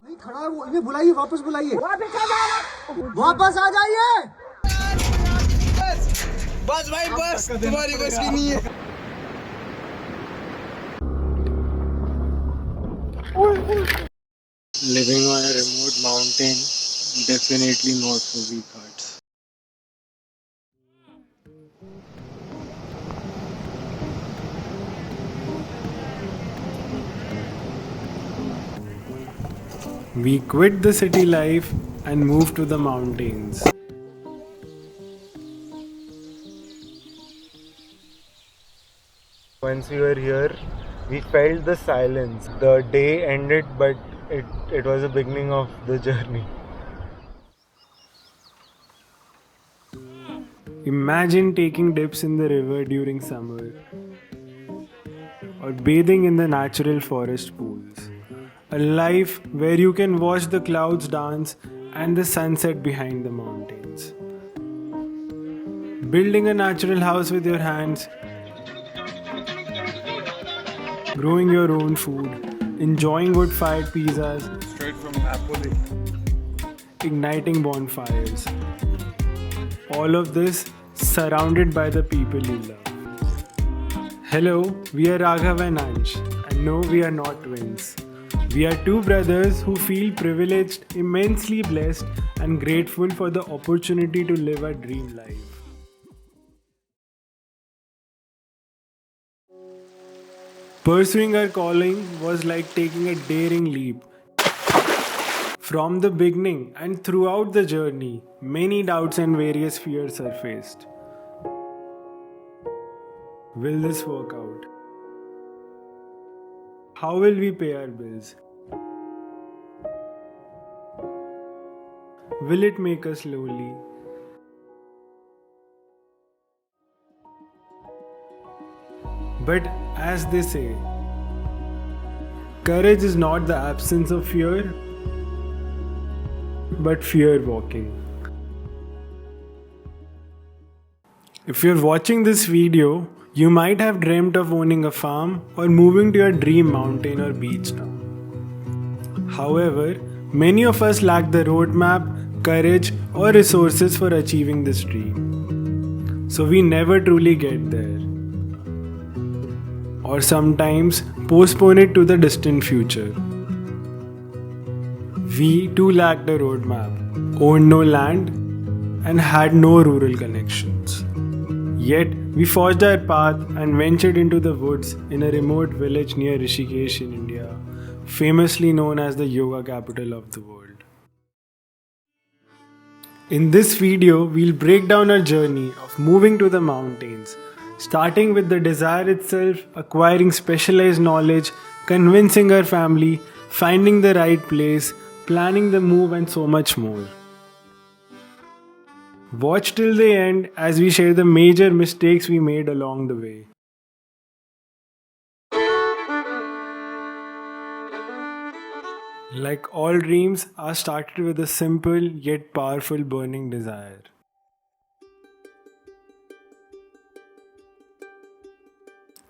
नहीं खड़ा है वो, इन्हें बुलाइए, वापस बुलाइए, वापस आ जाइए। बस भाई बस, तुम्हारी बस की नहीं है। Living on a remote mountain, definitely not for weak hearts. We quit the city life and moved to the mountains. Once we were here, we felt the silence. The day ended, but it was the beginning of the journey. Imagine taking dips in the river during summer or bathing in the natural forest pools. A life where you can watch the clouds dance and the sunset behind the mountains. Building a natural house with your hands, growing your own food, enjoying wood-fired pizzas, Straight from Napoli. igniting bonfires. All of this surrounded by the people you love. Hello, we are Raghav and Ansh, and no, we are not twins. We are two brothers who feel privileged, immensely blessed, and grateful for the opportunity to live a dream life. Pursuing our calling was like taking a daring leap. From the beginning and throughout the journey, many doubts and various fears surfaced. Will this work out? How will we pay our bills? Will it make us lonely? But as they say, courage is not the absence of fear, but fear walking. If you're watching this video, you might have dreamt of owning a farm or moving to your dream mountain or beach town. However, many of us lack the roadmap, courage, or resources for achieving this dream. So we never truly get there. Or sometimes postpone it to the distant future. We too lacked a roadmap, owned no land, and had no rural connections. Yet, we forged our path and ventured into the woods in a remote village near Rishikesh in India, famously known as the yoga capital of the world. In this video, we'll break down our journey of moving to the mountains, starting with the desire itself, acquiring specialized knowledge, convincing our family, finding the right place, planning the move, and so much more. Watch till the end as we share the major mistakes we made along the way. Like all dreams, ours started with a simple yet powerful burning desire.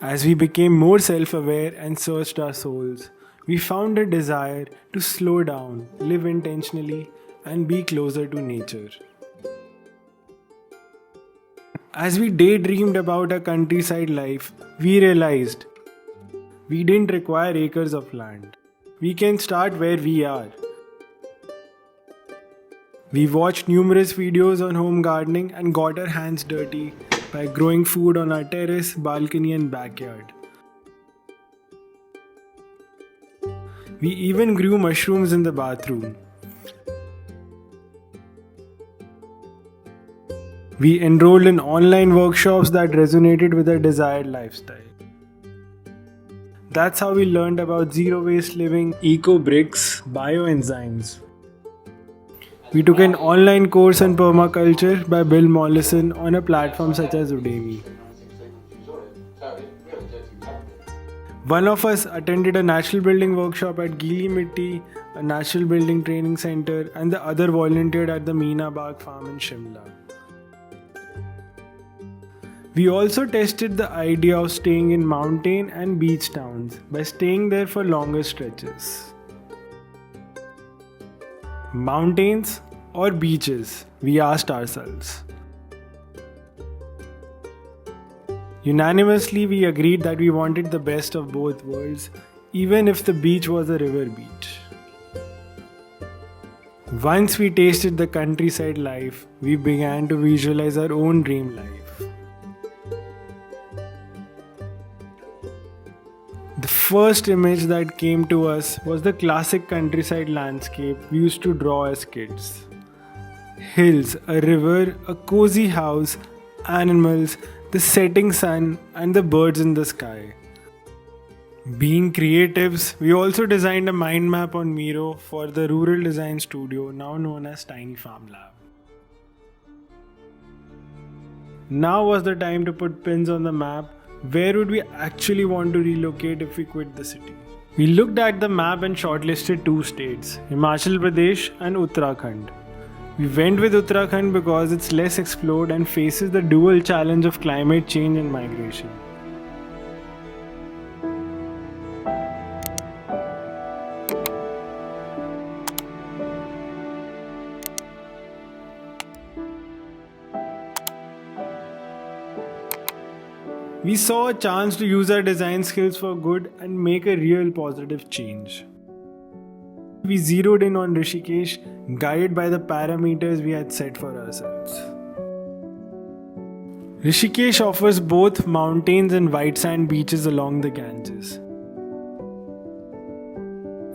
As we became more self-aware and searched our souls, we found a desire to slow down, live intentionally, and be closer to nature. As we daydreamed about a countryside life, we realized we didn't require acres of land. We can start where we are. We watched numerous videos on home gardening and got our hands dirty by growing food on our terrace, balcony, and backyard. We even grew mushrooms in the bathroom. We enrolled in online workshops that resonated with our desired lifestyle. That's how we learned about zero waste living, eco bricks, bioenzymes. We took an online course on permaculture by Bill Mollison on a platform such as Udemy. One of us attended a natural building workshop at Gili Mitti, a natural building training center, and the other volunteered at the Meena Bagh farm in Shimla. We also tested the idea of staying in mountain and beach towns by staying there for longer stretches. Mountains or beaches, we asked ourselves. Unanimously, we agreed that we wanted the best of both worlds, even if the beach was a river beach. Once we tasted the countryside life, we began to visualize our own dream life. The first image that came to us was the classic countryside landscape we used to draw as kids. Hills, a river, a cozy house, animals, the setting sun, and the birds in the sky. Being creatives, we also designed a mind map on Miro for the rural design studio now known as Tiny Farm Lab. Now was the time to put pins on the map. Where would we actually want to relocate if we quit the city? We looked at the map and shortlisted 2 states, Himachal Pradesh and Uttarakhand. We went with Uttarakhand because it's less explored and faces the dual challenge of climate change and migration. We saw a chance to use our design skills for good and make a real positive change. We zeroed in on Rishikesh, guided by the parameters we had set for ourselves. Rishikesh offers both mountains and white sand beaches along the Ganges.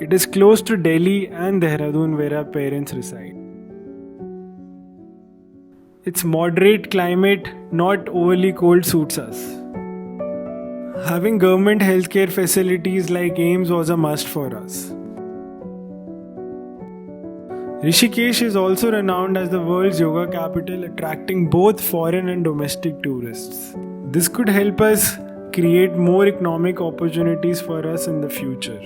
It is close to Delhi and Dehradun where our parents reside. Its moderate climate, not overly cold, suits us. Having government healthcare facilities like AIIMS was a must for us. Rishikesh is also renowned as the world's yoga capital, attracting both foreign and domestic tourists. This could help us create more economic opportunities for us in the future.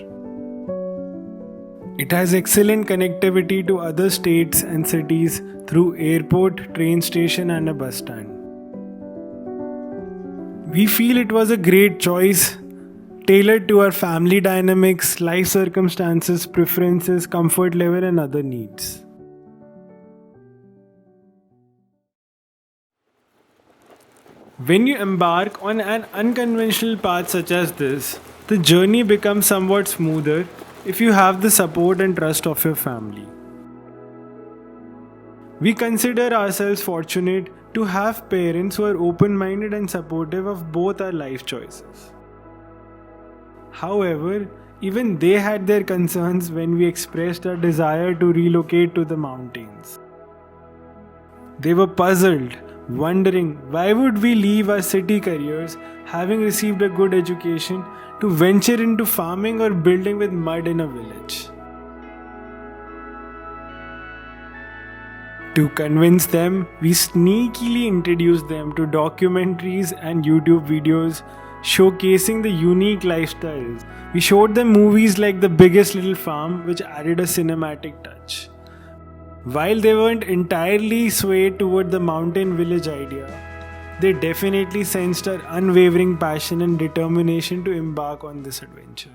It has excellent connectivity to other states and cities through airport, train station and a bus stand. We feel it was a great choice, tailored to our family dynamics, life circumstances, preferences, comfort level and other needs. When you embark on an unconventional path such as this, the journey becomes somewhat smoother if you have the support and trust of your family. We consider ourselves fortunate to have parents who are open-minded and supportive of both our life choices. However, even they had their concerns when we expressed our desire to relocate to the mountains. They were puzzled, wondering why would we leave our city careers, having received a good education, to venture into farming or building with mud in a village. To convince them, we sneakily introduced them to documentaries and YouTube videos showcasing the unique lifestyles. We showed them movies like The Biggest Little Farm, which added a cinematic touch. While they weren't entirely swayed toward the mountain village idea, they definitely sensed our unwavering passion and determination to embark on this adventure.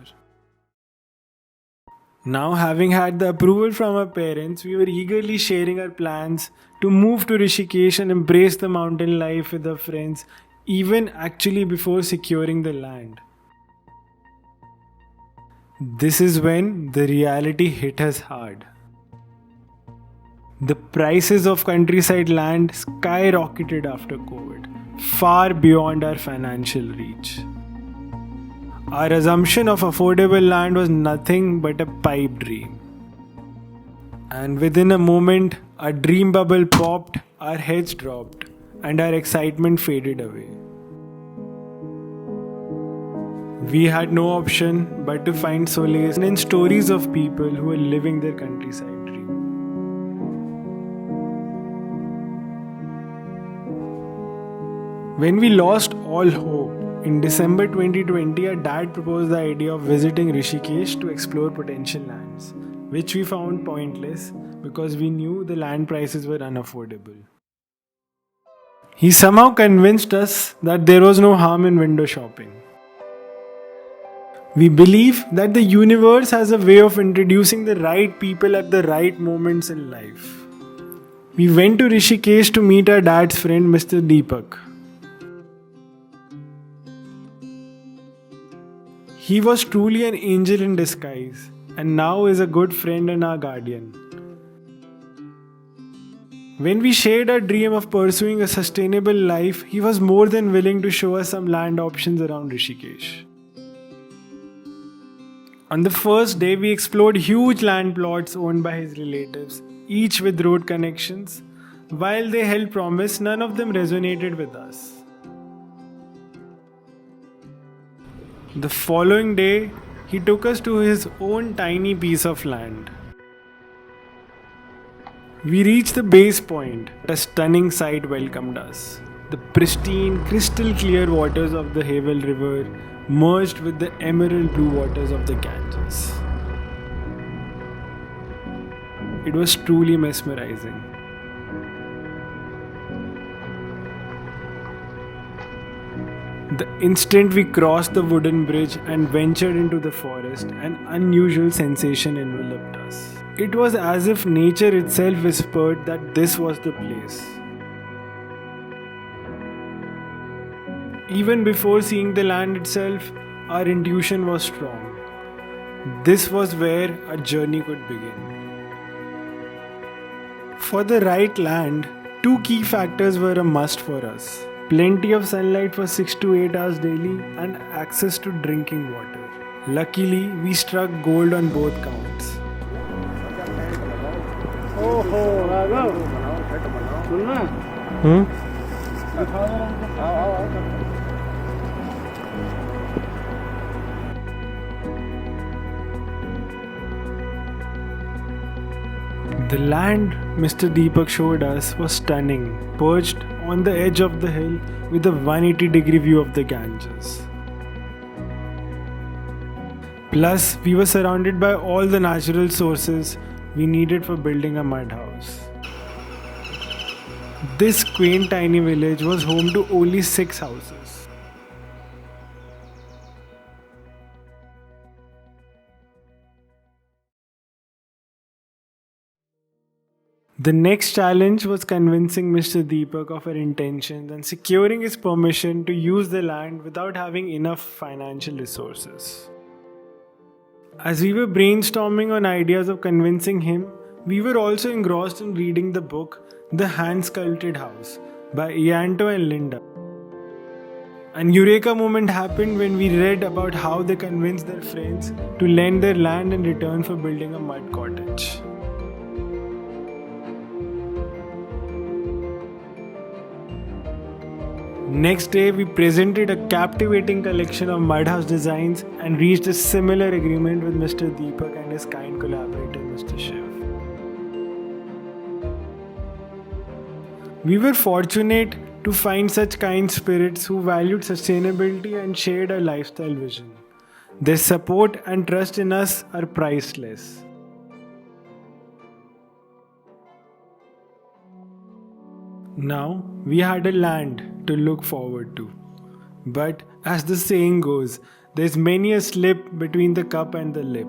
Now, having had the approval from our parents, we were eagerly sharing our plans to move to Rishikesh and embrace the mountain life with our friends, even actually before securing the land. This is when the reality hit us hard. The prices of countryside land skyrocketed after COVID, far beyond our financial reach. Our assumption of affordable land was nothing but a pipe dream. And within a moment, our dream bubble popped, our heads dropped, and our excitement faded away. We had no option but to find solace in stories of people who were living their countryside dream. When we lost all hope, in December 2020, our dad proposed the idea of visiting Rishikesh to explore potential lands, which we found pointless because we knew the land prices were unaffordable. He somehow convinced us that there was no harm in window shopping. We believe that the universe has a way of introducing the right people at the right moments in life. We went to Rishikesh to meet our dad's friend, Mr. Deepak. He was truly an angel in disguise and now is a good friend and our guardian. When we shared our dream of pursuing a sustainable life, he was more than willing to show us some land options around Rishikesh. On the first day, we explored huge land plots owned by his relatives, each with road connections. While they held promise, none of them resonated with us. The following day, he took us to his own tiny piece of land. We reached the base point. A stunning sight welcomed us. The pristine, crystal clear waters of the Havel River merged with the emerald blue waters of the Ganges. It was truly mesmerizing. The instant we crossed the wooden bridge and ventured into the forest, an unusual sensation enveloped us. It was as if nature itself whispered that this was the place. Even before seeing the land itself, our intuition was strong. This was where our journey could begin. For the right land, two key factors were a must for us. Plenty of sunlight for 6 to 8 hours daily and access to drinking water. Luckily, we struck gold on both counts. The land Mr. Deepak showed us was stunning, perched on the edge of the hill with a 180-degree view of the Ganges. Plus, we were surrounded by all the natural sources we needed for building a mud house. This quaint tiny village was home to only 6 houses. The next challenge was convincing Mr. Deepak of our intentions and securing his permission to use the land without having enough financial resources. As we were brainstorming on ideas of convincing him, we were also engrossed in reading the book The Hand-Sculpted House by Ianto and Linda. An eureka moment happened when we read about how they convinced their friends to lend their land in return for building a mud cottage. Next day, we presented a captivating collection of mud house designs and reached a similar agreement with Mr. Deepak and his kind collaborator, Mr. Shiv. We were fortunate to find such kind spirits who valued sustainability and shared our lifestyle vision. Their support and trust in us are priceless. Now, we had a land to look forward to. But as the saying goes, there's many a slip between the cup and the lip.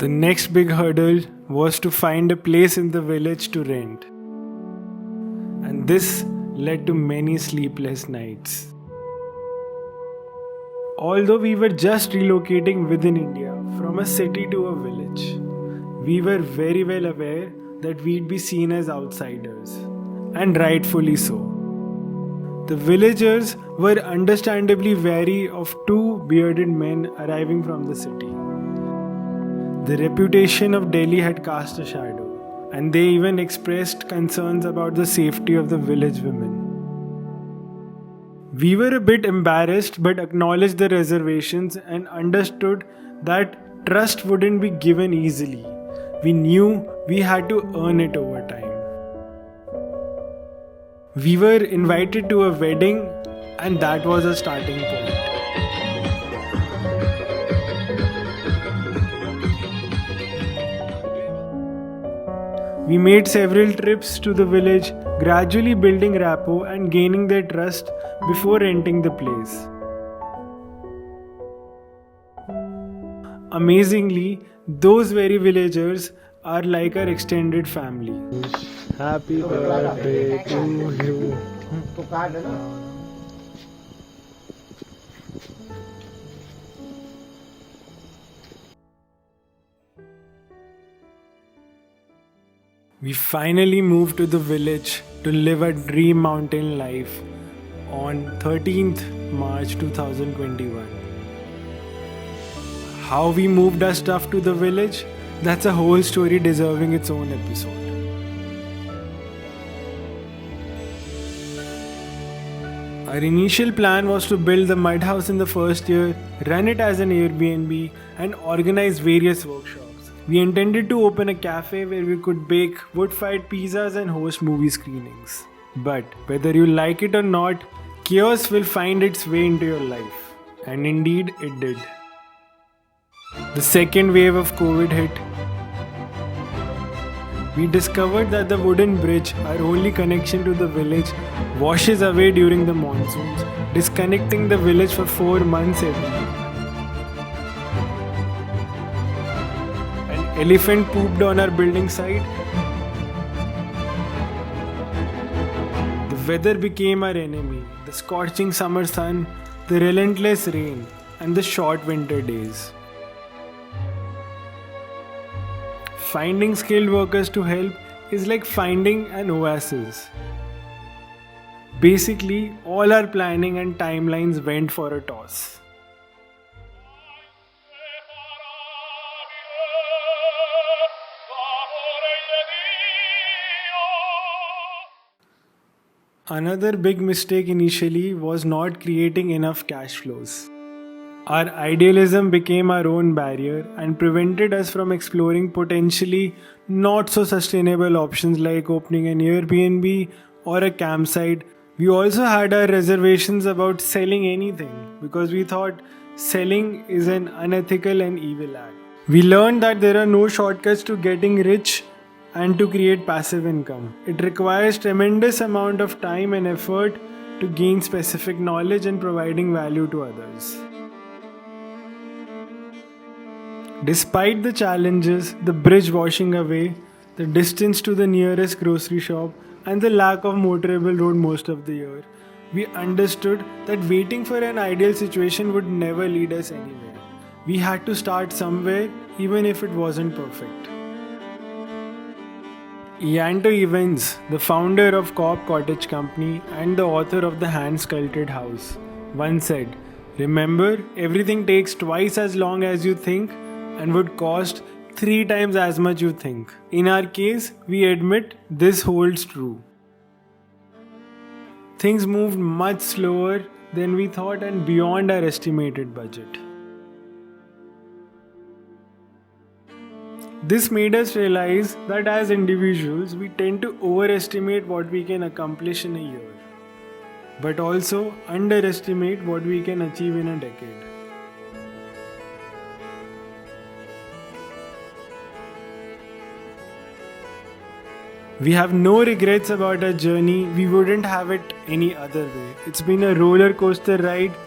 The next big hurdle was to find a place in the village to rent. And this led to many sleepless nights. Although we were just relocating within India from a city to a village, we were very well aware that we'd be seen as outsiders, and rightfully so. The villagers were understandably wary of 2 bearded men arriving from the city. The reputation of Delhi had cast a shadow, and they even expressed concerns about the safety of the village women. We were a bit embarrassed but acknowledged the reservations and understood that trust wouldn't be given easily. We knew we had to earn it over time. We were invited to a wedding, and that was a starting point. We made several trips to the village, gradually building rapport and gaining their trust before renting the place. Amazingly, those very villagers are like our extended family. Happy birthday to you. We finally moved to the village to live a dream mountain life on 13th March 2021. How we moved our stuff to the village, that's a whole story deserving its own episode. Our initial plan was to build the mud house in the first year, run it as an Airbnb, and organize various workshops. We intended to open a cafe where we could bake wood-fired pizzas and host movie screenings. But whether you like it or not, chaos will find its way into your life. And indeed, it did. The second wave of COVID hit. We discovered that the wooden bridge, our only connection to the village, washes away during the monsoons, disconnecting the village for 4 months every year. An elephant pooped on our building site. The weather became our enemy. The scorching summer sun, the relentless rain, and the short winter days. Finding skilled workers to help is like finding an oasis. Basically, all our planning and timelines went for a toss. Another big mistake initially was not creating enough cash flows. Our idealism became our own barrier and prevented us from exploring potentially not so sustainable options like opening an Airbnb or a campsite. We also had our reservations about selling anything because we thought selling is an unethical and evil act. We learned that there are no shortcuts to getting rich and to create passive income. It requires tremendous amount of time and effort to gain specific knowledge and providing value to others. Despite the challenges, the bridge washing away, the distance to the nearest grocery shop, and the lack of motorable road most of the year, we understood that waiting for an ideal situation would never lead us anywhere. We had to start somewhere, even if it wasn't perfect. Ianto Evans, the founder of Cobb Cottage Company and the author of the Hand-Sculpted House, once said, "Remember, everything takes twice as long as you think and would cost 3 times as much you think." In our case, we admit this holds true. Things moved much slower than we thought and beyond our estimated budget. This made us realize that as individuals, we tend to overestimate what we can accomplish in a year, but also underestimate what we can achieve in a decade. We have no regrets about our journey. We wouldn't have it any other way. It's been a roller coaster ride,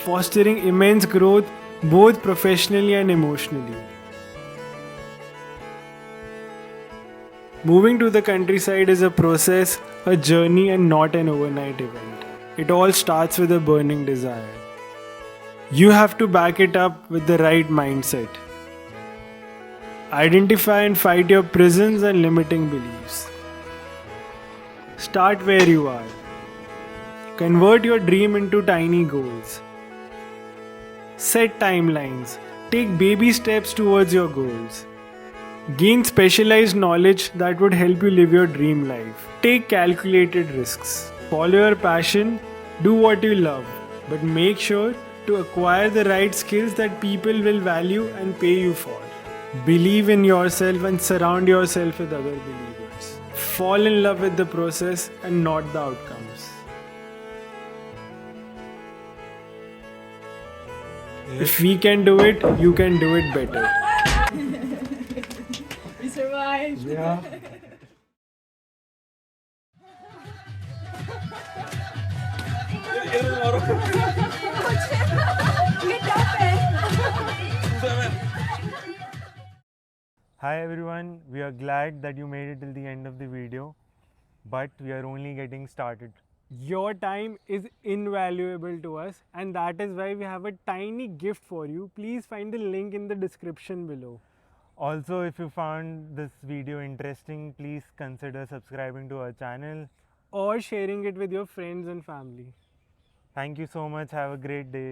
fostering immense growth both professionally and emotionally. Moving to the countryside is a process, a journey, and not an overnight event. It all starts with a burning desire. You have to back it up with the right mindset. Identify and fight your prisons and limiting beliefs. Start where you are. Convert your dream into tiny goals. Set timelines. Take baby steps towards your goals. Gain specialized knowledge that would help you live your dream life. Take calculated risks. Follow your passion. Do what you love. But make sure to acquire the right skills that people will value and pay you for. Believe in yourself and surround yourself with other believers. Fall in love with the process and not the outcomes. If we can do it, you can do it better. We survived. Yeah. Hi everyone, we are glad that you made it till the end of the video, but we are only getting started. Your time is invaluable to us, and that is why we have a tiny gift for you. Please find the link in the description below. Also, if you found this video interesting, please consider subscribing to our channel or sharing it with your friends and family. Thank you so much. Have a great day.